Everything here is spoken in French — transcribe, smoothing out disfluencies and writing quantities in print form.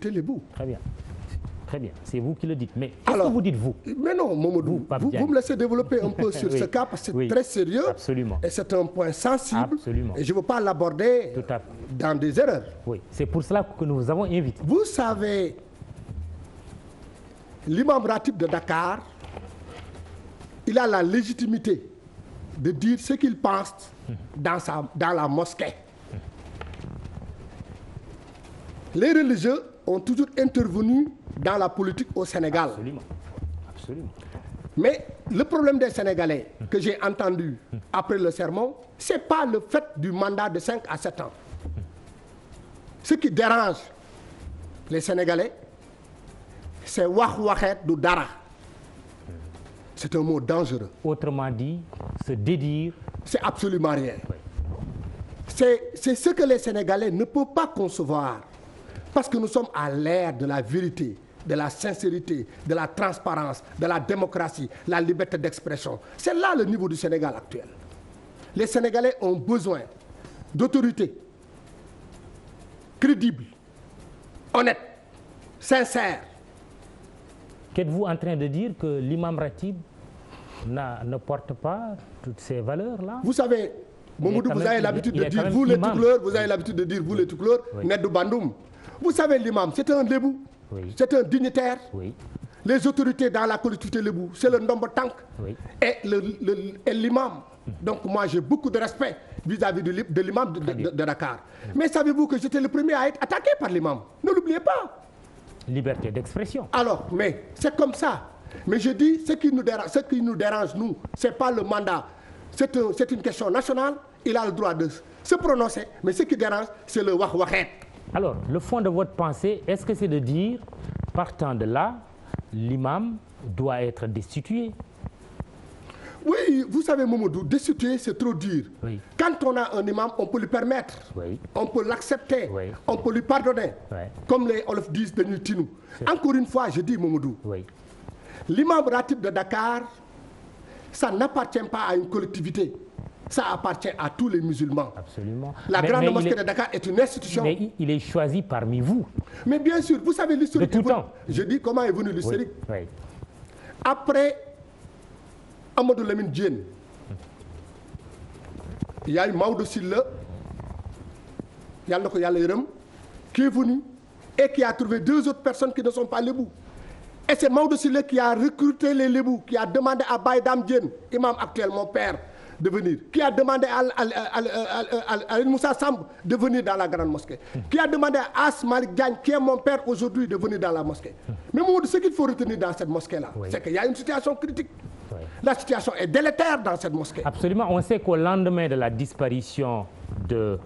Lébou. Très bien. Très bien, c'est vous qui le dites. Mais qu'est-ce que vous dites, vous? Mais non, Mamadou, vous me laissez développer un peu sur ce cas parce que c'est très sérieux. Absolument. Et c'est un point sensible. Absolument. Et je ne veux pas l'aborder dans des erreurs. Oui, c'est pour cela que nous vous avons invité. Vous savez, l'imam Ratib de Dakar, il a la légitimité de dire ce qu'il pense dans la mosquée. Les religieux ont toujours intervenu dans la politique au Sénégal. Absolument. Absolument. Mais le problème des Sénégalais que j'ai entendu après le sermon, ce n'est pas le fait du mandat de 5 à 7 ans. Ce qui dérange les Sénégalais, c'est wax waxet du dara. C'est un mot dangereux. Autrement dit, se dédire. C'est absolument rien. Oui. C'est ce que les Sénégalais ne peuvent pas concevoir. Parce que nous sommes à l'ère de la vérité, de la sincérité, de la transparence, de la démocratie, la liberté d'expression. C'est là le niveau du Sénégal actuel. Les Sénégalais ont besoin d'autorités crédibles, honnêtes, sincères. Qu'êtes-vous en train de dire que l'imam Ratib ne porte pas toutes ces valeurs-là? Vous savez, Mamadou, vous avez l'habitude de dire vous les Toucouleurs, vous avez l'habitude de dire vous les Toucouleurs, Nedou Bandoum. Vous savez, l'imam, c'est un lébou, c'est un dignitaire. Oui. Les autorités dans la collectivité lébou, c'est le Ndombo Tank et l'imam. Donc moi, j'ai beaucoup de respect vis-à-vis de l'imam de Dakar. Mais savez-vous que j'étais le premier à être attaqué par l'imam? Ne l'oubliez pas. Liberté d'expression. Alors, mais c'est comme ça. Mais je dis, ce qui nous dérange, nous, ce n'est pas le mandat. C'est une question nationale. Il a le droit de se prononcer. Mais ce qui dérange, c'est le wah wahet. Alors, le fond de votre pensée, est-ce que c'est de dire, partant de là, l'imam doit être destitué? Oui, vous savez, Mamadou, destituer, c'est trop dur. Oui. Quand on a un imam, on peut lui permettre, on peut l'accepter, on peut lui pardonner. Comme les Olaf disent de Nutinou. Encore une fois, je dis, Mamadou, l'imam Ratib de Dakar, ça n'appartient pas à une collectivité. Ça appartient à tous les musulmans. Absolument. La grande mosquée de Dakar est une institution. Mais il est choisi parmi vous. Mais bien sûr, vous savez l'historique. De tout temps. Je dis comment est venu l'historique. Après Amadou Lamine Diène, il y a eu Maodo Sylla, qui est venu et qui a trouvé 2 autres personnes qui ne sont pas lébous. Et c'est Maodo Sylla qui a recruté les lébous, qui a demandé à Baïdam Diène, imam actuel, mon père, de venir, qui a demandé à Moussa Samb de venir dans la grande mosquée, qui a demandé à As Malik Diagne, qui est mon père aujourd'hui, de venir dans la mosquée. Mais ce qu'il faut retenir dans cette mosquée-là, c'est qu'il y a une situation critique. La situation est délétère dans cette mosquée. Absolument. On sait qu'au lendemain de la disparition de